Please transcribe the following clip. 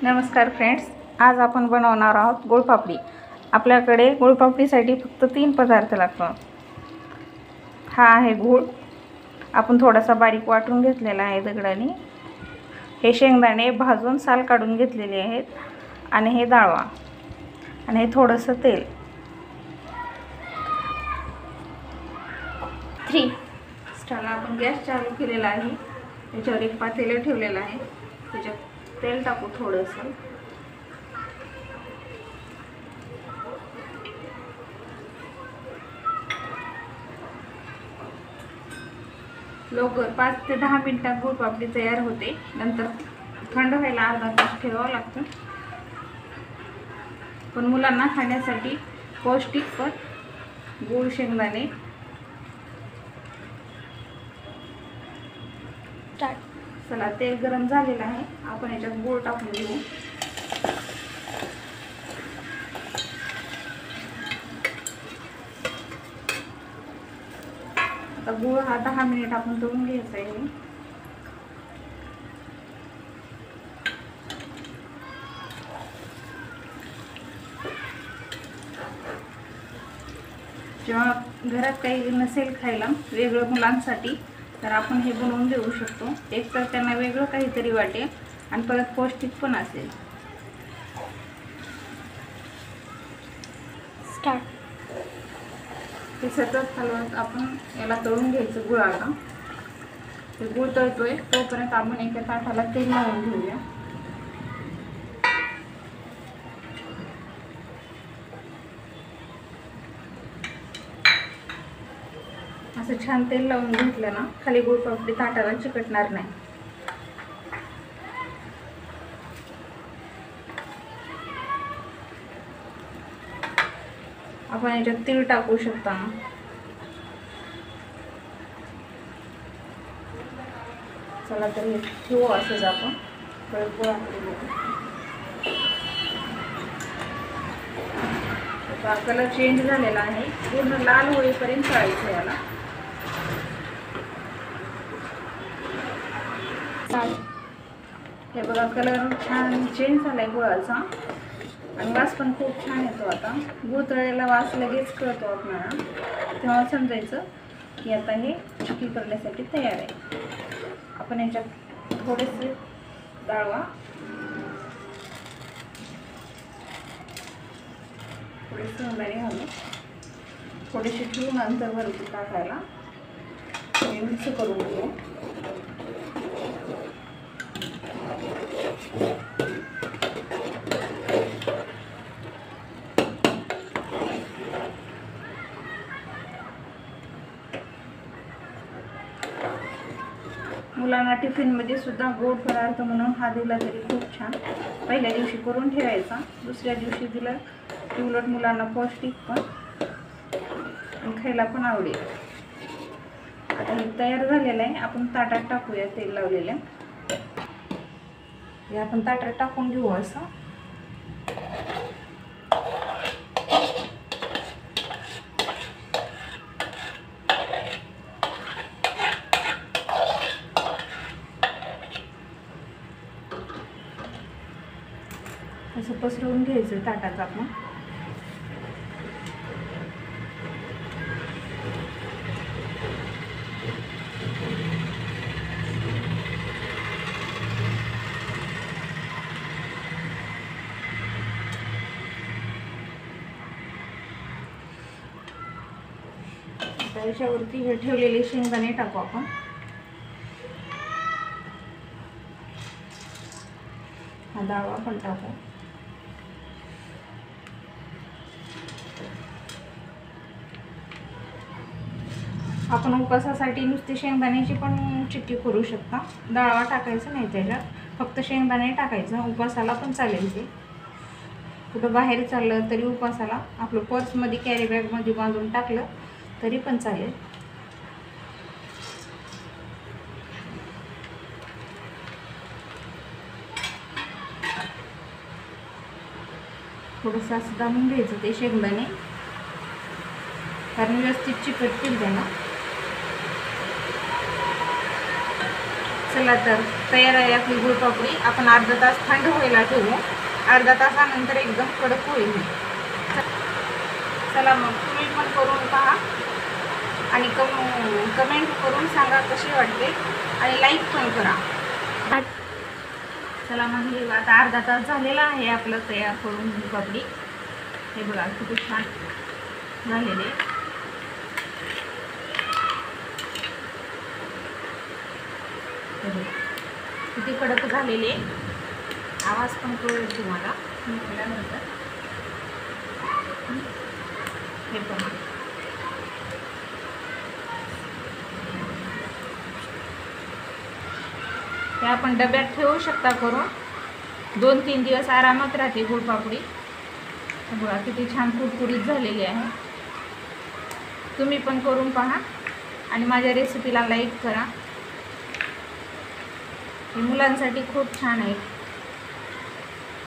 नमस्कार फ्रेंड्स, आज आपण बनवणार आहोत गुळपापडी। आपल्याकडे गुळपापडीसाठी फक्त 3 पदार्थ लागतात। हा आहे गूळ, आपण थोडासा बारीक वाटून घेतलेला आहे दगडाने। हे शेंगदाणे भाजून साल काढून घेतलेले आहेत आणि हे डाळवा आणि हे थोडंसं तेल। 3 स्टार आपण गॅस चालू केलेला आहे। त्याच्यावर एक पातेलं ठेवलेलं आहे, त्याच्यात तेल टाकू थोडंसं। लवकर 5 ते 10 मिनिटात गुळपापडी तयार होते। नंतर थंड व्हायला अर्धा तास ठेवावं लागतं। पण मुलांना खाण्यासाठी पौष्टिक पण गूळ शेंगदाणे। चला, तेल गरम झालेलं आहे, आपण याच्यात गूळ टाकून घेऊ। आता गूळ हा 10 मिनिट आपण तळून घ्यायचा आहे। जेव्हा घरात काही नसेल खायला वेगळं मुलांसाठी, तर आपण हे बनवून देऊ शकतो। एक तर त्यांना वेगळं काहीतरी वाटेल आणि परत पौष्टिक पण असेल। स्टार्ट। हे सतत हलवत आपण याला तळून घ्यायचं गुळाला। ते गुळ तळतोय तोपर्यंत आपण एका ताटाला तेल लावून घेऊया। असं छान तेल लावून घेतलं ना, खाली गुळपापडी ताटाला चिकटणार नाही। आपण याच्यात तीळ टाकू शकता। चला तर हे ठेवू असंच आपण। परत कलर चेंज झालेला आहे, पूर्ण लाल होईपर्यंत तळायचं याला। हे बघा, कलर छान चेंज झालाय गुळाचा आणि वास पण खूप छान येतो। आता गूळ तळलेला वास लगेच कळतो आपल्याला, तेव्हा समजायचं की आता हे चिक्की करण्यासाठी तयार आहे। आपण याच्यात थोडेसे डाळवा, थोडे शेंगदाणे घालू, थोडेसे ठेवून नंतर वरती टाकायला मिक्स करून घेऊ। मुलांना टिफिनमध्ये सुद्धा गोड पदार्थ म्हणून हा दिला तरी खूप छान। पहिल्या दिवशी करून ठेवायचा, दुसऱ्या दिवशी दिला की उलट मुलांना पौष्टिक पण खायला पण आवडेल। आता हे तयार झालेलं आहे, आपण ताटात टाकूया तेल लावलेलं। हे आपण ताटात टाकून घेऊ असं। असं पसरवून घ्यायचं ताटात आपण। त्याच्यावरती हे ठेवलेले शेंगदाणे टाकू आपण। हा डाळवा पण टाकू। आपण उपवासासाठी नुसती शेंगदाण्याची पण चिक्की करू शकता। डाळवा टाकायचं नाही त्याच्यात, फक्त शेंगदाणे टाकायचं। उपवासाला पण चालेल ते। कुठं बाहेर चाललं तरी उपवासाला आपलं पर्समध्ये कॅरी बॅगमध्ये बांधून टाकलं तरी पण चालेल। थोडंसं असं दाबून घ्यायचं ते शेंगदाणे, कारण व्यवस्थित चिकटतील त्याला। चला तर तयार आहे आपली गुळपापडी. आपण अर्धा तास थंड व्हायला ठेवू. अर्धा तासानंतर एकदम कडक होईल. चला मग तुम्ही पण करून पहा आणि कमेंट करून सांगा कशी वाटते आणि लाईक पण करा. चला मग हे आता अर्धा तास झालेला आहे आपलं तयार करून गुळपापडी. हे बघा किती छान झालेले. किती कडक झालेले. आवाज पण कळेल तुम्हाला केल्यानंतर. हे पण हे आपण डब्यात ठेवू शकता करून. 2-3 दिवस आरामात राहते गुळपापडी. बघा किती छान कुरकुरीत झालेली आहे. तुम्ही पण करून पहा आणि माझ्या रेसिपीला लाईक करा. हे मुलांसाठी खूप छान आहे.